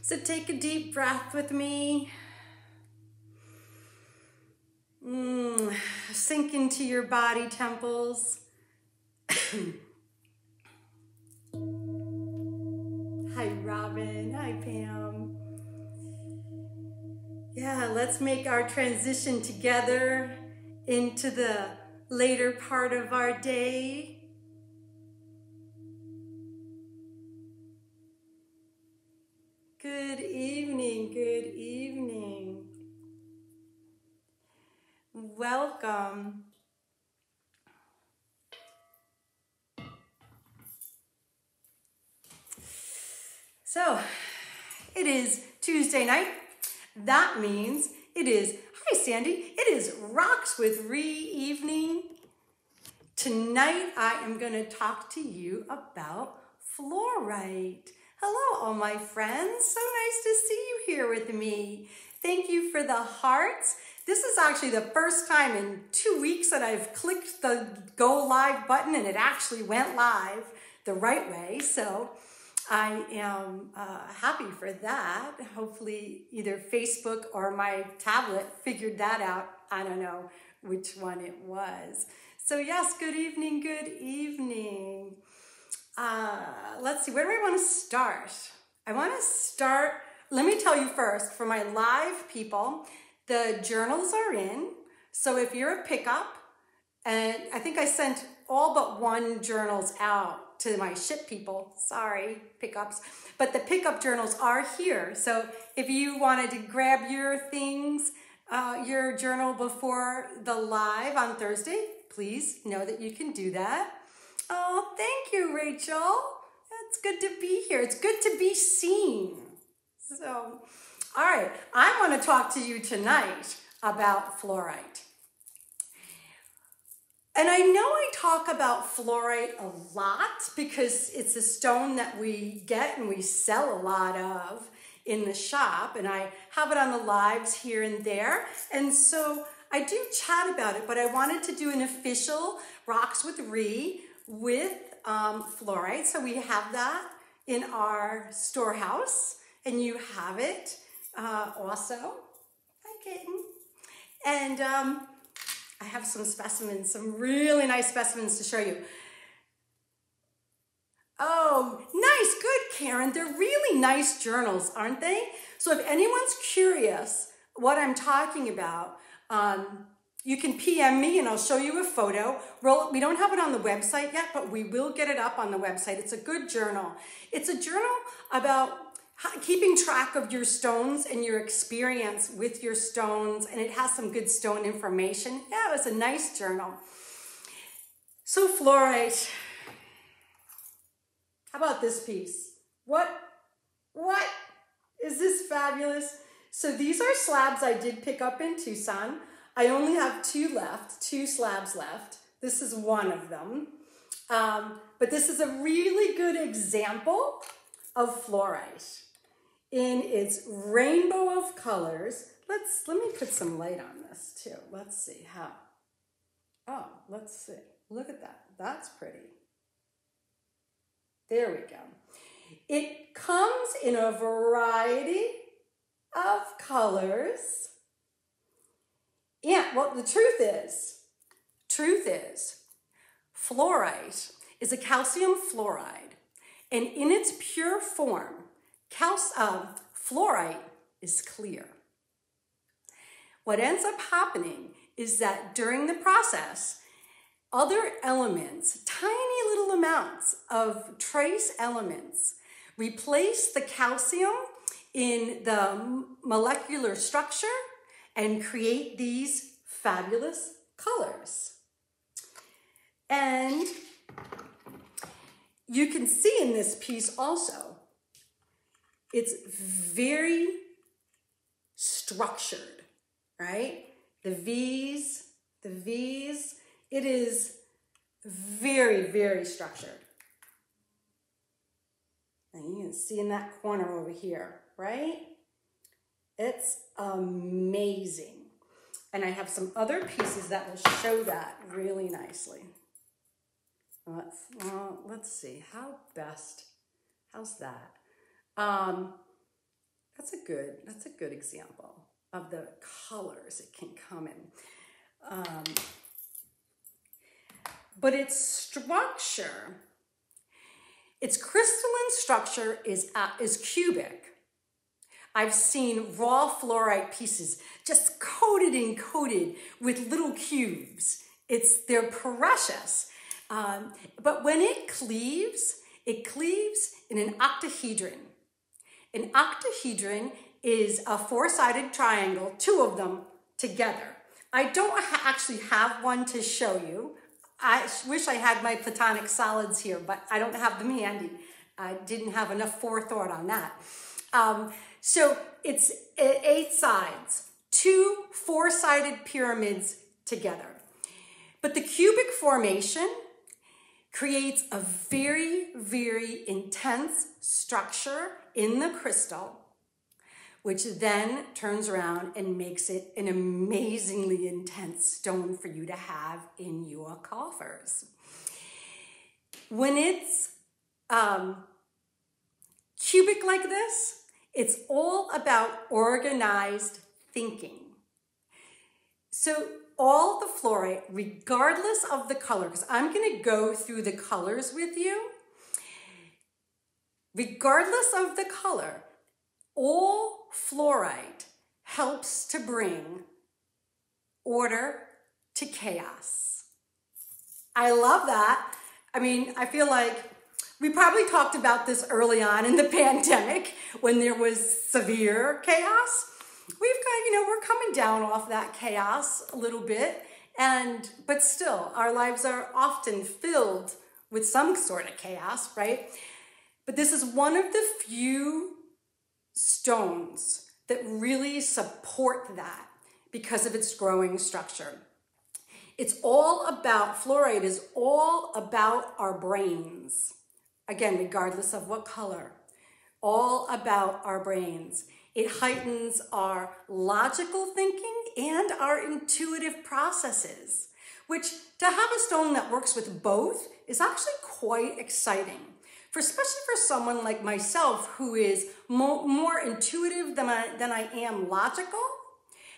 So take a deep breath with me. Sink into your body temples. Hi, Robin. Hi, Pam. Yeah, let's make our transition together into the later part of our day. Good evening, good evening. Welcome. So, it is Tuesday night. That means it is, hi Sandy, it is Rocks with Rhi evening. Tonight I am going to talk to you about fluorite. Hello all my friends, so nice to see you here with me. Thank you for the hearts. This is actually the first time in 2 weeks that I've clicked the go live button and it actually went live the right way. So I am happy for that. Hopefully either Facebook or my tablet figured that out. I don't know which one it was. So yes, good evening, good evening. Let's see, where do I want to start? I want to start, let me tell you first, for my live people, the journals are in. So if you're a pickup, and I think I sent all but one journals out to my ship people, sorry, pickups, but the pickup journals are here. So if you wanted to grab your things, your journal before the live on Thursday, please know that you can do that. Oh, thank you, Rachel. It's good to be here. It's good to be seen. So, all right, I want to talk to you tonight about fluorite. And I know I talk about fluorite a lot because it's a stone that we get and we sell a lot of in the shop, and I have it on the lives here and there. And so I do chat about it, but I wanted to do an official Rocks with Rhi with fluorite. So we have that in our storehouse, and you have it also. Hi, kitten. And I have some specimens, some really nice specimens to show you. Oh, nice, good, Karen. They're really nice journals, aren't they? So if anyone's curious what I'm talking about, you can PM me and I'll show you a photo. We don't have it on the website yet, but we will get it up on the website. It's a good journal. It's a journal about keeping track of your stones and your experience with your stones, and it has some good stone information. Yeah, it was a nice journal. So fluorite. How about this piece? What? Is this fabulous? So these are slabs I did pick up in Tucson. I only have two slabs left. This is one of them. But this is a really good example of fluorite in its rainbow of colors. Let me put some light on this too. Let's see how. Oh, let's see. Look at that. That's pretty. There we go. It comes in a variety of colors. Yeah, well, the truth is, fluorite is a calcium fluoride, and in its pure form, fluorite is clear. What ends up happening is that during the process, other elements, tiny little amounts of trace elements, replace the calcium in the molecular structure and create these fabulous colors. And you can see in this piece also, it's very structured, right? The V's, it is very, very structured. And you can see in that corner over here, right? It's amazing. And I have some other pieces that will show that really nicely. Let's see, how's that? That's a good example of the colors it can come in. But its structure, its crystalline structure is cubic. I've seen raw fluorite pieces just coated and coated with little cubes. They're precious. But when it cleaves in an octahedron. An octahedron is a four-sided triangle, two of them together. I don't actually have one to show you. I wish I had my platonic solids here, but I don't have them handy. I didn't have enough forethought on that. So it's 8 sides, 2 four-sided pyramids together. But the cubic formation creates a very, very intense structure in the crystal, which then turns around and makes it an amazingly intense stone for you to have in your coffers. When it's cubic like this, it's all about organized thinking. So all the fluorite, regardless of the color, because I'm going to go through the colors with you, regardless of the color, all fluorite helps to bring order to chaos. I love that. I mean, I feel like we probably talked about this early on in the pandemic when there was severe chaos. We're coming down off that chaos a little bit, but still, our lives are often filled with some sort of chaos, right? But this is one of the few stones that really support that because of its growing structure. Fluorite is all about our brains. Again, regardless of what color, all about our brains. It heightens our logical thinking and our intuitive processes, which to have a stone that works with both is actually quite exciting. Especially for someone like myself who is more intuitive than I am logical.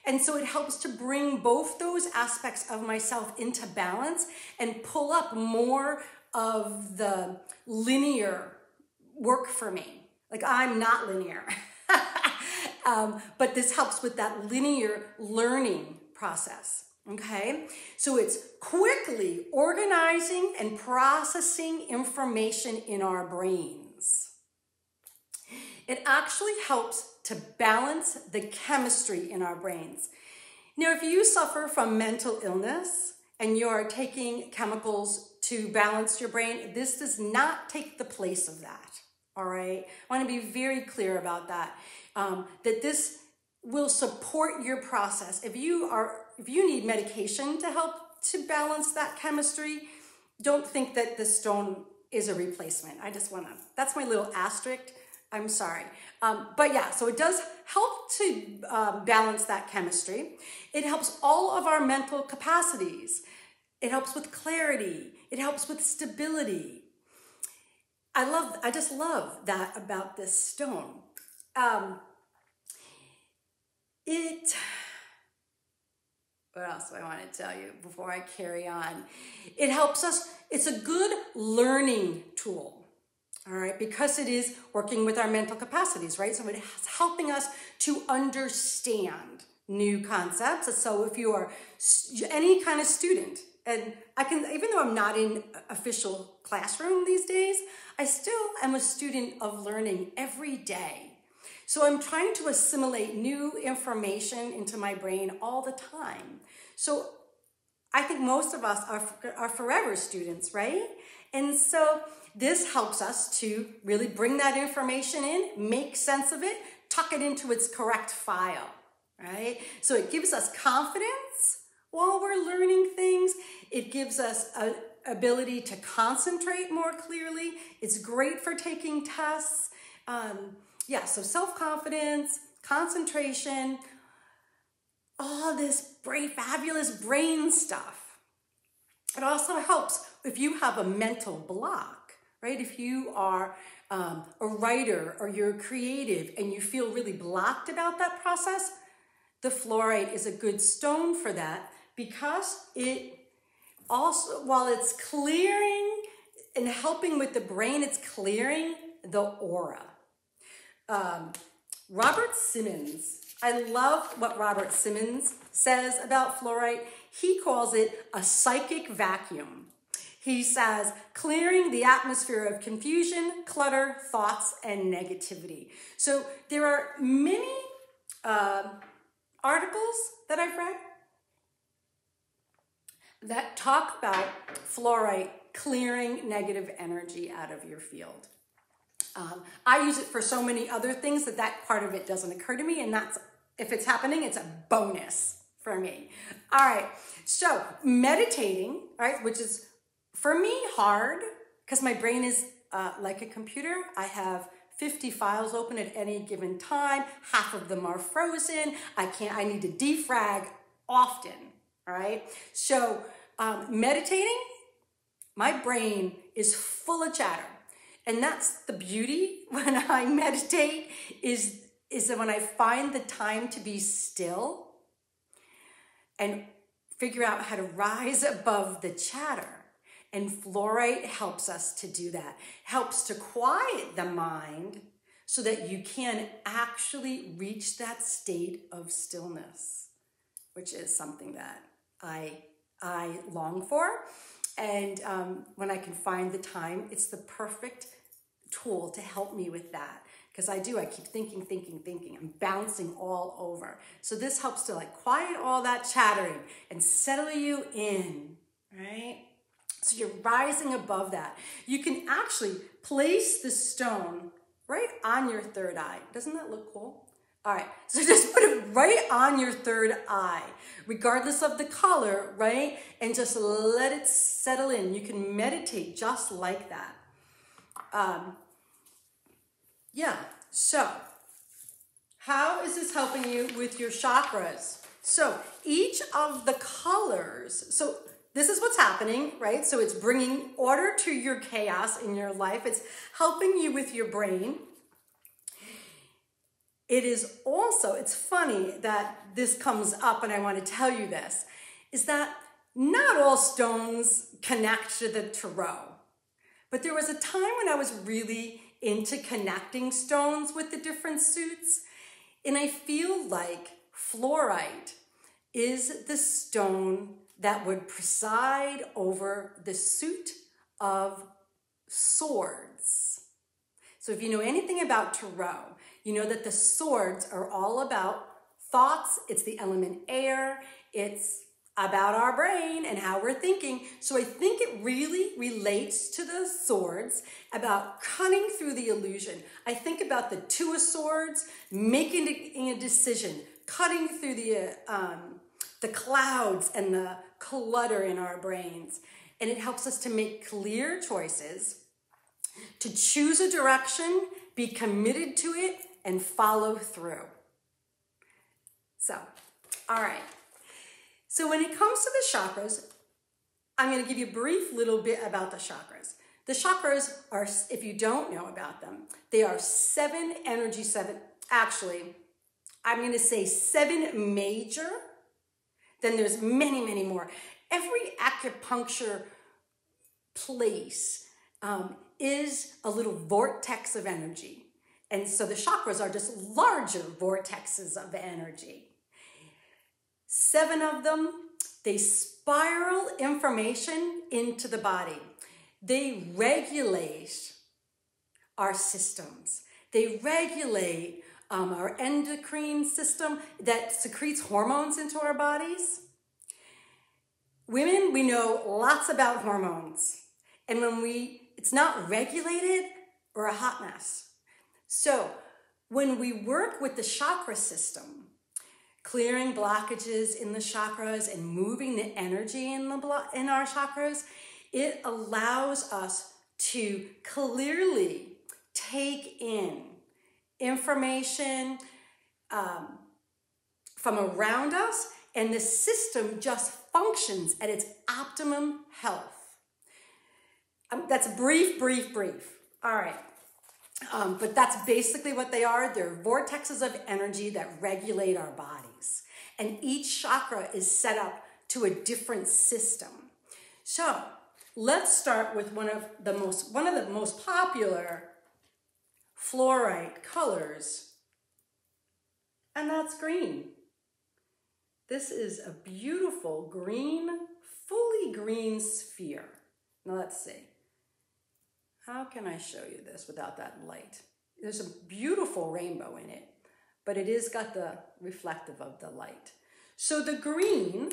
And so it helps to bring both those aspects of myself into balance and pull up more of the linear work for me. Like, I'm not linear. But this helps with that linear learning process. Okay, so it's quickly organizing and processing information in our brains. It actually helps to balance the chemistry in our brains. Now, if you suffer from mental illness and you're taking chemicals to balance your brain, this does not take the place of that, all right? I want to be very clear about that, that this will support your process. If you need medication to help to balance that chemistry, don't think that this stone is a replacement. That's my little asterisk. I'm sorry. But yeah, so it does help to balance that chemistry. It helps all of our mental capacities. It helps with clarity. It helps with stability. I just love that about this stone. What else do I want to tell you before I carry on? It helps us, it's a good learning tool, all right, because it is working with our mental capacities, right? So it's helping us to understand new concepts. So if you are any kind of student, and even though I'm not in official classroom these days, I still am a student of learning every day. So I'm trying to assimilate new information into my brain all the time. So I think most of us are forever students, right? And so this helps us to really bring that information in, make sense of it, tuck it into its correct file, right? So it gives us confidence while we're learning things. It gives us an ability to concentrate more clearly. It's great for taking tests. So self-confidence, concentration, all this fabulous brain stuff. It also helps if you have a mental block, right? If you are a writer or you're creative and you feel really blocked about that process, the fluorite is a good stone for that, because it also, while it's clearing and helping with the brain, it's clearing the aura. Robert Simmons, I love what Robert Simmons says about fluorite. He calls it a psychic vacuum. He says, clearing the atmosphere of confusion, clutter, thoughts, and negativity. So there are many articles that I've read that talk about fluorite clearing negative energy out of your field. I use it for so many other things that part of it doesn't occur to me, and that's, if it's happening, it's a bonus for me. All right, so meditating, right, which is for me hard, because my brain is like a computer. I have 50 files open at any given time. Half of them are frozen. I need to defrag often, all right? So meditating, my brain is full of chatter. And that's the beauty when I meditate, is that when I find the time to be still and figure out how to rise above the chatter. And fluorite helps us to do that. Helps to quiet the mind so that you can actually reach that state of stillness, which is something that I long for. And when I can find the time, it's the perfect tool to help me with that. Because I keep thinking. I'm bouncing all over. So this helps to like quiet all that chattering and settle you in, right? So you're rising above that. You can actually place the stone right on your third eye. Doesn't that look cool? All right, so just put it right on your third eye, regardless of the color, right? And just let it settle in. You can meditate just like that. Yeah, so how is this helping you with your chakras? So each of the colors, so this is what's happening, right? So it's bringing order to your chaos in your life. It's helping you with your brain. It is also, it's funny that this comes up, and I want to tell you this, is that not all stones connect to the tarot. But there was a time when I was really into connecting stones with the different suits, and I feel like fluorite is the stone that would preside over the suit of swords. So if you know anything about tarot, you know that the swords are all about thoughts. It's the element air. It's about our brain and how we're thinking. So I think it really relates to the swords, about cutting through the illusion. I think about the Two of Swords, making a decision, cutting through the clouds and the clutter in our brains. And it helps us to make clear choices, to choose a direction, be committed to it, and follow through. So, all right. So when it comes to the chakras, I'm going to give you a brief little bit about the chakras. The chakras are, if you don't know about them, they are seven, actually, I'm going to say 7 major. Then there's many, many more. Every acupuncture place is a little vortex of energy. And so the chakras are just larger vortexes of energy. 7 of them, they spiral information into the body. They regulate our systems. They regulate our endocrine system that secretes hormones into our bodies. Women, we know lots about hormones. And when it's not regulated, we're a hot mess. So when we work with the chakra system, clearing blockages in the chakras and moving the energy in our chakras, it allows us to clearly take in information from around us, and the system just functions at its optimum health. That's brief. All right. But that's basically what they are. They're vortexes of energy that regulate our bodies. And each chakra is set up to a different system. So let's start with one of the most popular fluorite colors, and that's green. This is a beautiful green, fully green sphere. Now let's see. How can I show you this without that light? There's a beautiful rainbow in it, but it is got the reflective of the light. So the green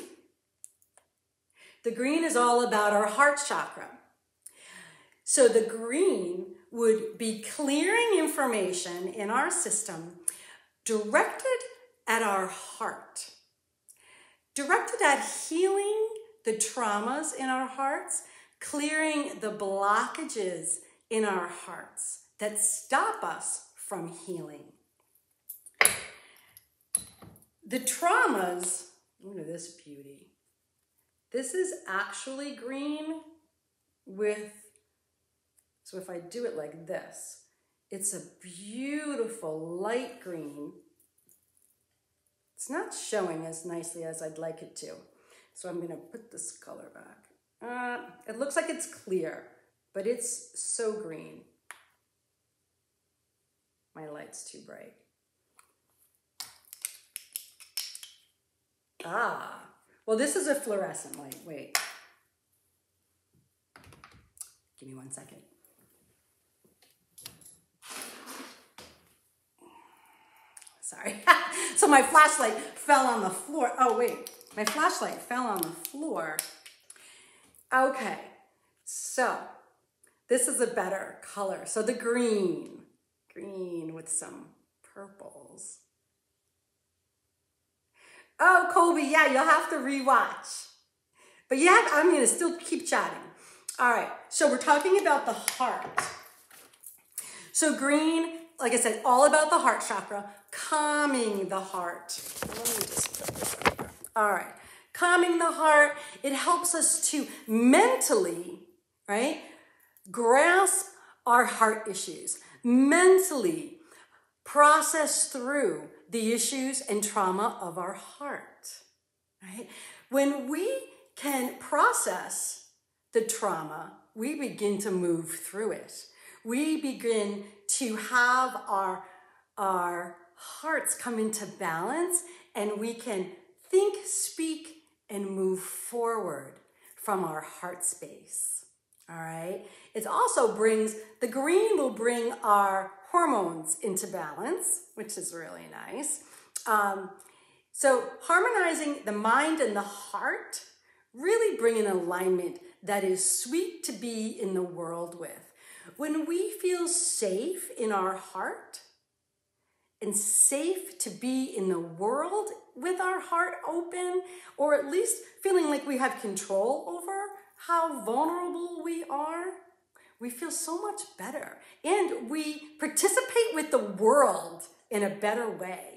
is all about our heart chakra. So the green would be clearing information in our system directed at our heart, directed at healing the traumas in our hearts, clearing the blockages in our hearts that stop us from healing. The traumas, look at this beauty. This is actually green with, so if I do it like this, it's a beautiful light green. It's not showing as nicely as I'd like it to. So I'm gonna put this color back. It looks like it's clear, but it's so green. My light's too bright. Well, this is a fluorescent light. Wait. Give me 1 second. Sorry. So my flashlight fell on the floor. Oh, wait. My flashlight fell on the floor. Okay. So this is a better color. So the green with some purples. Oh, Colby, yeah, you'll have to rewatch. But yeah, I'm going to still keep chatting. All right, so we're talking about the heart. So green, like I said, all about the heart chakra, calming the heart. Let me just put this up here. All right, calming the heart. It helps us to mentally, right, grasp our heart issues, mentally process through the issues and trauma of our heart, right? When we can process the trauma, we begin to move through it. We begin to have our hearts come into balance, and we can think, speak, and move forward from our heart space, all right? It also brings, the green will bring our hormones into balance, which is really nice. So harmonizing the mind and the heart really bring an alignment that is sweet to be in the world with. When we feel safe in our heart and safe to be in the world with our heart open, or at least feeling like we have control over how vulnerable we are, we feel so much better. And we participate with the world in a better way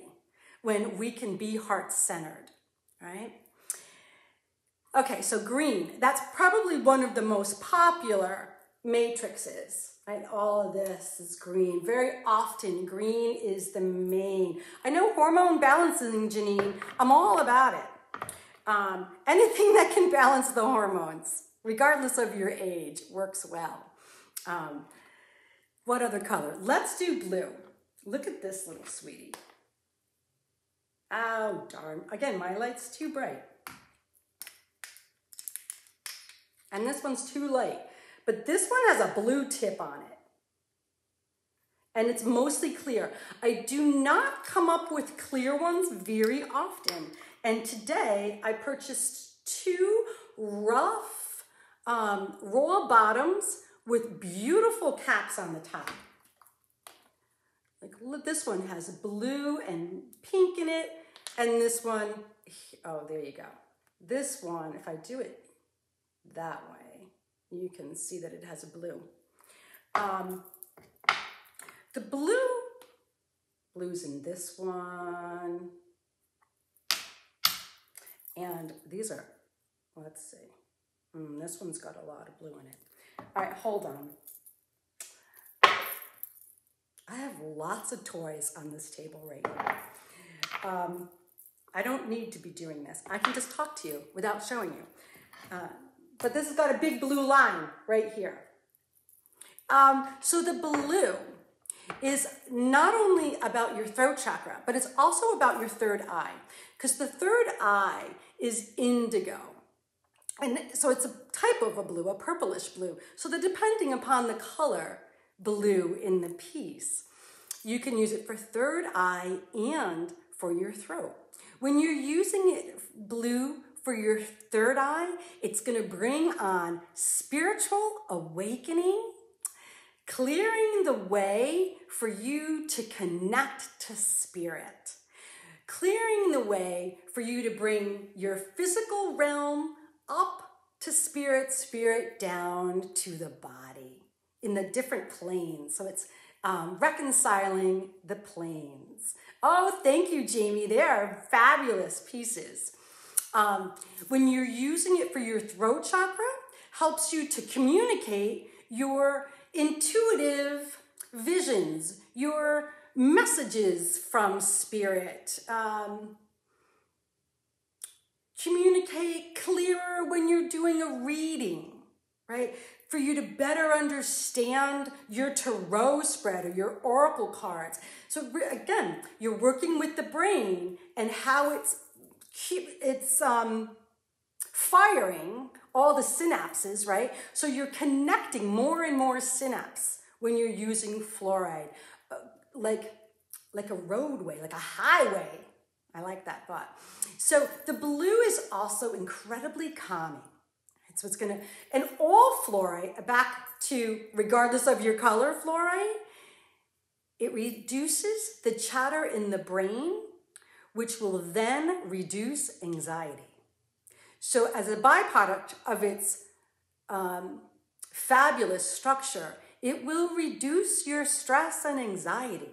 when we can be heart-centered, right? Okay, so green, that's probably one of the most popular matrices, right? All of this is green. Very often, green is the main. I know hormone balancing, Janine, I'm all about it. Anything that can balance the hormones, regardless of your age, works well. What other color? Let's do blue. Look at this little sweetie. Oh, darn. Again, my light's too bright. And this one's too light. But this one has a blue tip on it. And it's mostly clear. I do not come up with clear ones very often. And today I purchased 2 rough raw bottoms with beautiful caps on the top. Like, look, this one has blue and pink in it. And this one, oh, there you go. This one, if I do it that way, you can see that it has a blue. The blue's in this one. And these are, let's see. This one's got a lot of blue in it. All right, hold on. I have lots of toys on this table right now. I don't need to be doing this. I can just talk to you without showing you. But this has got a big blue line right here. So the blue is not only about your throat chakra, but it's also about your third eye, because the third eye is indigo. And so it's a type of a blue, a purplish blue. So that depending upon the color blue in the piece, you can use it for third eye and for your throat. When you're using it blue for your third eye, it's going to bring on spiritual awakening, clearing the way for you to connect to spirit, clearing the way for you to bring your physical realm up to spirit, spirit down to the body in the different planes. So it's reconciling the planes. Oh, thank you, Jamie. They are fabulous pieces. When you're using it for your throat chakra, helps you to communicate your intuitive visions, your messages from spirit. Communicate clearer when you're doing a reading, right? For you to better understand your tarot spread or your oracle cards. So again, you're working with the brain and how it's firing all the synapses, right? So you're connecting more and more synapses when you're using fluoride, like a roadway, like a highway. I like that thought. So the blue is also incredibly calming. So it's gonna, and all fluorite, back to regardless of your color fluorite, it reduces the chatter in the brain, which will then reduce anxiety. So as a byproduct of its fabulous structure, it will reduce your stress and anxiety.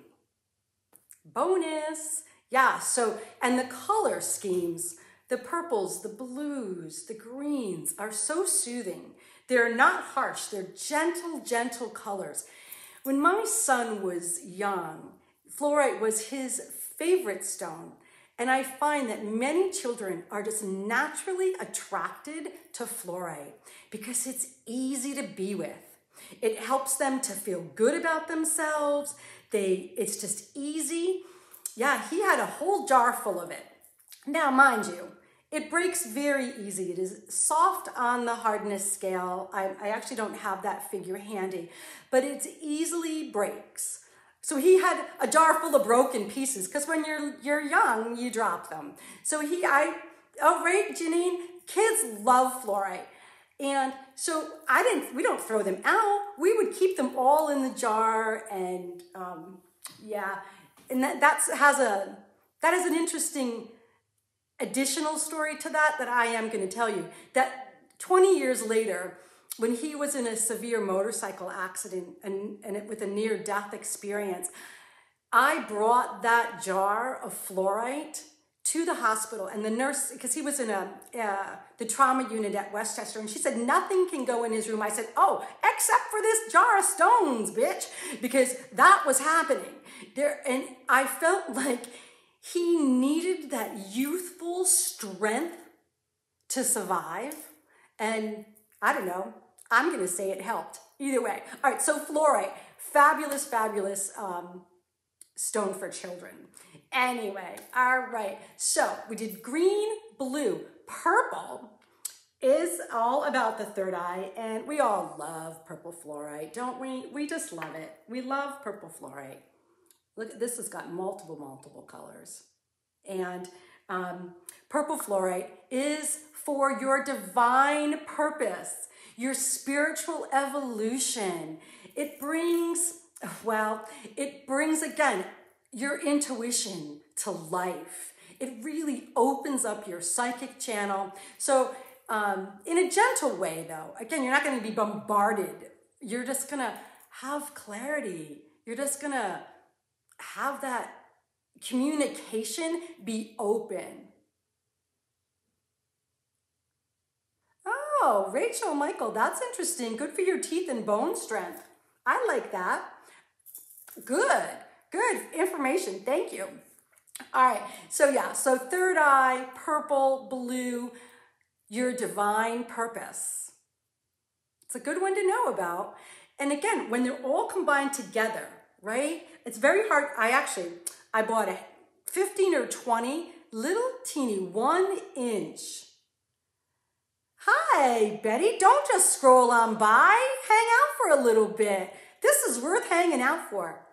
Bonus. Yeah, so, and the color schemes, the purples, the blues, the greens are so soothing. They're not harsh. They're gentle, gentle colors. When my son was young, fluorite was his favorite stone. And I find that many children are just naturally attracted to fluorite because it's easy to be with. It helps them to feel good about themselves. It's just easy. Yeah, he had a whole jar full of it. Now, mind you, it breaks very easy. It is soft on the hardness scale. I actually don't have that figure handy, but it easily breaks. So he had a jar full of broken pieces because when you're young, you drop them. So right, Janine, kids love fluorite. And so we don't throw them out. We would keep them all in the jar and yeah. And that has an interesting additional story to that I am going to tell you. That 20 years later, when he was in a severe motorcycle accident and with a near-death experience, I brought that jar of fluorite to the hospital, and the nurse, because he was in the trauma unit at Westchester, and she said, nothing can go in his room. I said, oh, except for this jar of stones, bitch, because that was happening. And I felt like he needed that youthful strength to survive, and I don't know, I'm going to say it helped. Either way. All right, so fluorite, fabulous, fabulous stone for children. Anyway, all right. So we did green, blue, purple is all about the third eye, and we all love purple fluorite, don't we? We just love it. We love purple fluorite. Look, this has got multiple colors. And purple fluorite is for your divine purpose, your spiritual evolution. It brings again, your intuition to life. It really opens up your psychic channel. So in a gentle way though, again, you're not going to be bombarded. You're just going to have clarity. You're just going to have that communication be open. Oh, Rachel, Michael, that's interesting. Good for your teeth and bone strength. I like that. Good, good information. Thank you. All right, so yeah, so third eye, purple, blue, your divine purpose. It's a good one to know about. And again, when they're all combined together, right? It's very hard. I bought a 15 or 20 little teeny 1 inch. Hi, Betty. Don't just scroll on by. Hang out for a little bit. This is worth hanging out for.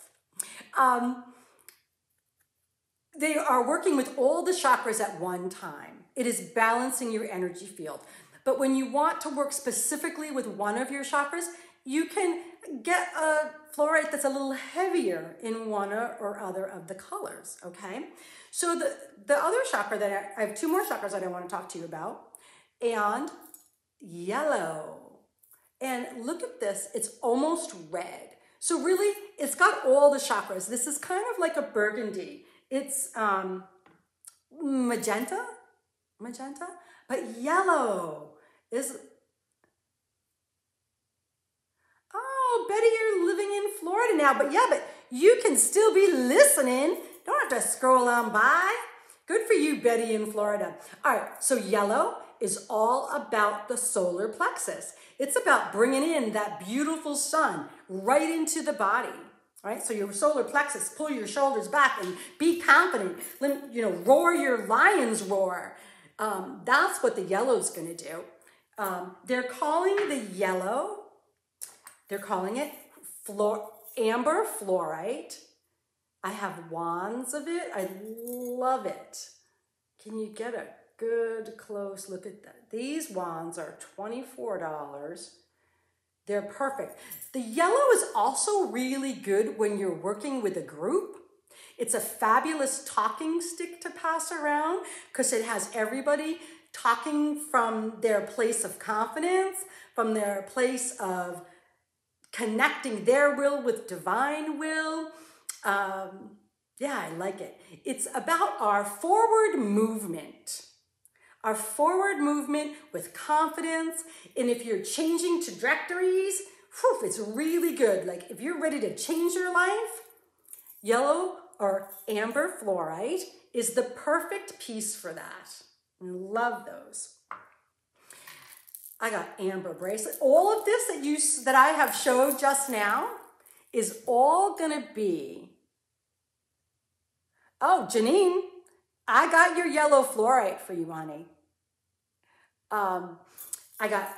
They are working with all the chakras at one time. It is balancing your energy field. But when you want to work specifically with one of your chakras, you can get a fluorite that's a little heavier in one or other of the colors, okay? So the other chakra that I have 2 more chakras that I want to talk to you about, and yellow. And look at this, it's almost red. So really, it's got all the chakras. This is kind of like a burgundy. It's magenta, but yellow is, oh, Betty, you're living in Florida now, but you can still be listening. Don't have to scroll on by. Good for you, Betty in Florida. All right, so yellow is all about the solar plexus. It's about bringing in that beautiful sun right into the body. Right? So your solar plexus, pull your shoulders back and be confident. Roar your lion's roar. That's what the yellow's going to do. They're calling it amber fluorite. I have wands of it. I love it. Can you get a good close look at that? These wands are $24. They're perfect. The yellow is also really good when you're working with a group. It's a fabulous talking stick to pass around because it has everybody talking from their place of confidence, from their place of connecting their will with divine will. I like it. It's about our forward movement. Our forward movement with confidence. And if you're changing trajectories, it's really good. Like if you're ready to change your life, yellow or amber fluorite is the perfect piece for that. I love those. I got amber bracelet. All of this that I have showed just now is all gonna be, oh, Janine, I got your yellow fluorite for you, honey. I got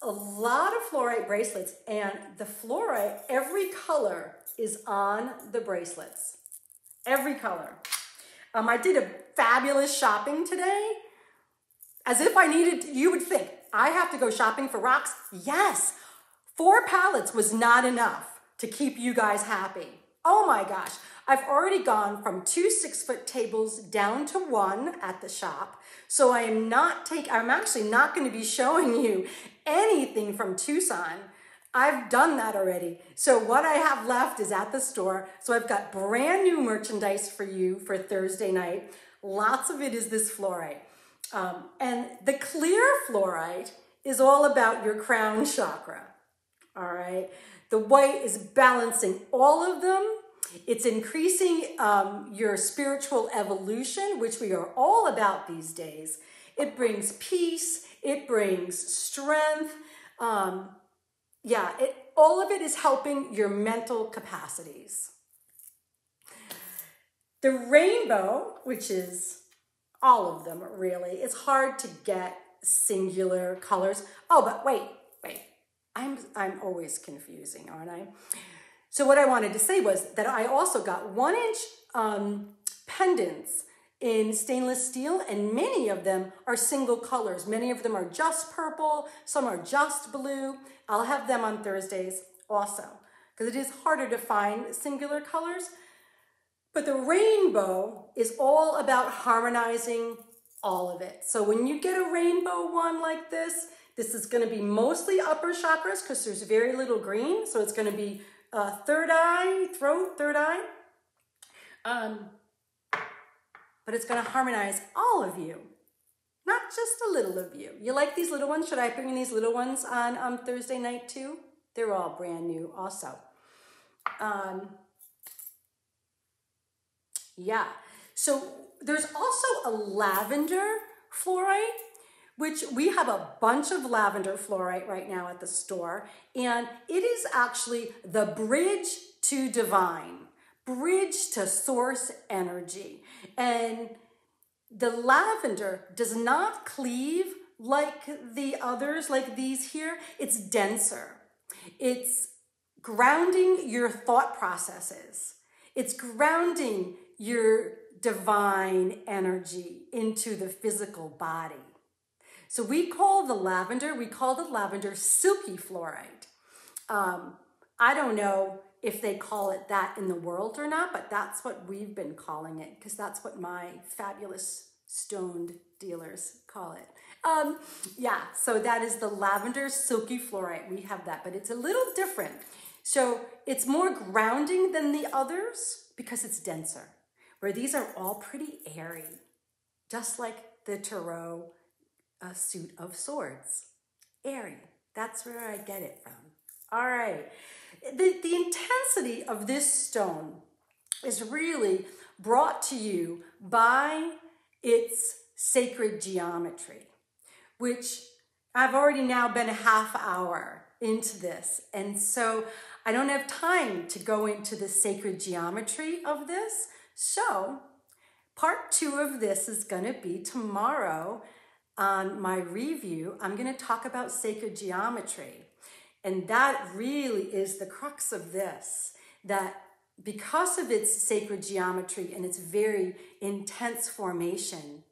a lot of fluorite bracelets, and the fluorite, every color is on the bracelets. Every color. I did a fabulous shopping today. As if I needed, you would think, I have to go shopping for rocks? Yes. 4 pallets was not enough to keep you guys happy. Oh my gosh. I've already gone from 2 6-foot tables down to 1 at the shop. So I'm actually not going to be showing you anything from Tucson. I've done that already. So what I have left is at the store. So I've got brand new merchandise for you for Thursday night. Lots of it is this fluorite. And the clear fluorite is all about your crown chakra. All right. The white is balancing all of them. It's increasing your spiritual evolution, which we are all about these days. It brings peace. It brings strength. All of it is helping your mental capacities. The rainbow, which is all of them really, it's hard to get singular colors. Oh, but wait. I'm always confusing, aren't I? So what I wanted to say was that I also got 1-inch pendants in stainless steel, and many of them are single colors. Many of them are just purple, some are just blue. I'll have them on Thursdays also, because it is harder to find singular colors. But the rainbow is all about harmonizing all of it. So when you get a rainbow one like this is going to be mostly upper chakras because there's very little green. So it's going to be third eye, throat, third eye. But it's going to harmonize all of you. Not just a little of you. You like these little ones? Should I bring these little ones on Thursday night too? They're all brand new also. Yeah, so there's also a lavender fluorite, which we have a bunch of lavender fluorite right now at the store, and it is actually the bridge to divine, bridge to source energy. And the lavender does not cleave like the others, like these here. It's denser. It's grounding your thought processes. It's grounding your divine energy into the physical body. So we call the lavender silky fluorite. I don't know if they call it that in the world or not, but that's what we've been calling it, because that's what my fabulous stoned dealers call it. Yeah, so that is the lavender silky fluorite. We have that, but it's a little different. So it's more grounding than the others because it's denser, where these are all pretty airy, just like the tarot suit of swords. Airy, that's where I get it from. All right, the intensity of this stone is really brought to you by its sacred geometry, which I've already now been a half hour into this. And so I don't have time to go into the sacred geometry of this. So part 2 of this is going to be tomorrow on my review. I'm going to talk about sacred geometry. And that really is the crux of this, that because of its sacred geometry and its very intense formation,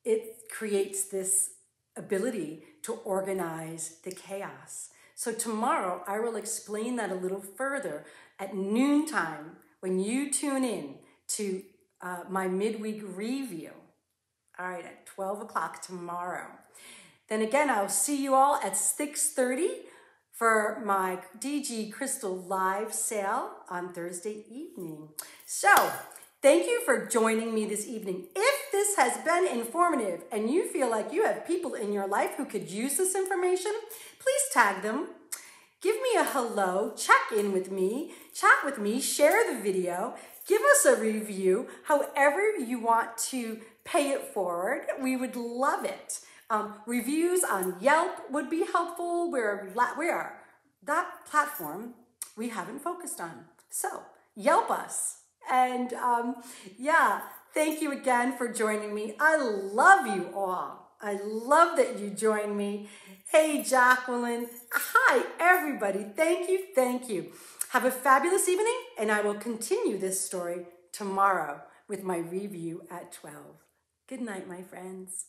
it creates this ability to organize the chaos. So tomorrow I will explain that a little further at noontime when you tune in to my midweek review. All right, at 12 o'clock tomorrow. Then again, I'll see you all at 6:30 for my DG Crystal live sale on Thursday evening. So thank you for joining me this evening. If this has been informative and you feel like you have people in your life who could use this information, please tag them. Give me a hello, check in with me, chat with me, share the video, give us a review, however you want to pay it forward. We would love it. Reviews on Yelp would be helpful. Where that platform we haven't focused on. So Yelp us. And yeah, thank you again for joining me. I love you all. I love that you joined me. Hey, Jacqueline. Hi, everybody. Thank you. Thank you. Have a fabulous evening, and I will continue this story tomorrow with my review at 12. Good night, my friends.